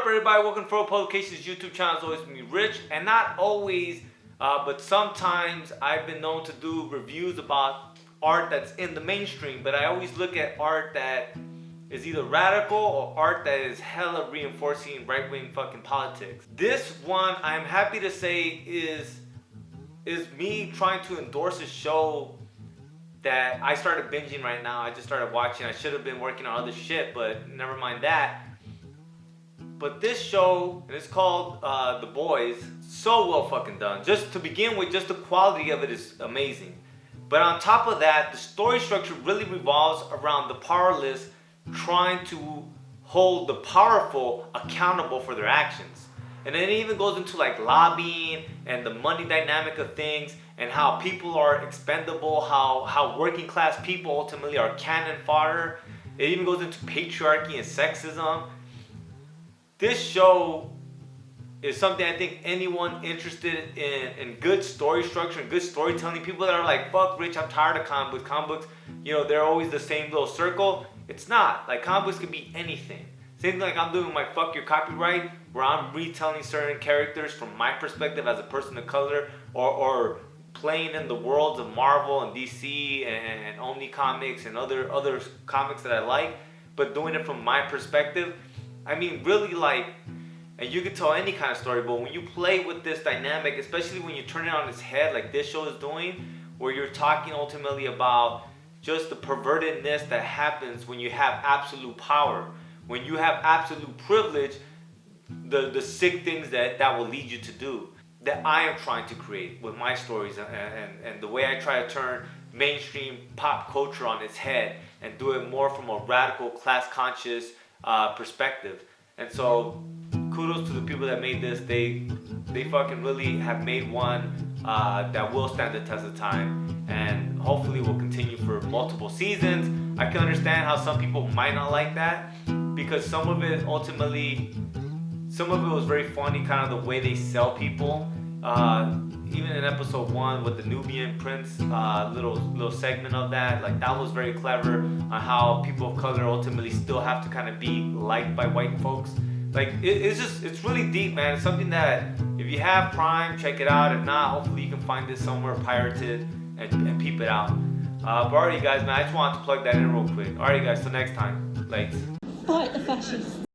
everybody? Welcome to Fro Publications YouTube channel. It's always me, Rich, and not always, but sometimes I've been known to do reviews about art that's in the mainstream, but I always look at art that is either radical or art that is hella reinforcing right-wing fucking politics. This one, I'm happy to say, is me trying to endorse a show that I started binging right now. I just started watching. I should have been working on other shit, but never mind that. But this show, and it's called The Boys, so well fucking done. Just to begin with, just the quality of it is amazing. But on top of that, the story structure really revolves around the powerless trying to hold the powerful accountable for their actions. And then it even goes into like lobbying and the money dynamic of things and how people are expendable, how working class people ultimately are cannon fodder. It even goes into patriarchy and sexism. This show is something I think anyone interested in good story structure and good storytelling, people that are like, fuck Rich, I'm tired of comic books. Comic books, you know, they're always the same little circle. It's not. Like, comic books can be anything. Same thing like I'm doing my Fuck Your Copyright, where I'm retelling certain characters from my perspective as a person of color, or playing in the worlds of Marvel and DC and Omni Comics and other comics that I like, but doing it from my perspective. I mean, really, like, and you can tell any kind of story, but when you play with this dynamic, especially when you turn it on its head like this show is doing, where you're talking ultimately about just the pervertedness that happens when you have absolute power, when you have absolute privilege, the sick things that will lead you to do, that I am trying to create with my stories and the way I try to turn mainstream pop culture on its head and do it more from a radical, class-conscious perspective. And so kudos to the people that made this. They fucking really have made one that will stand the test of time and hopefully will continue for multiple seasons. I can understand how some people might not like that, because some of it was very funny, kind of the way they sell people. Even in episode 1 with the Nubian Prince, little segment of that, like that was very clever on how people of color ultimately still have to kind of be liked by white folks. Like it's really deep, man. It's something that if you have Prime, check it out. If not, hopefully you can find this somewhere pirated and peep it out. But alright, guys, man, I just wanted to plug that in real quick. Alright, guys, till next time. Like, fight the fascists.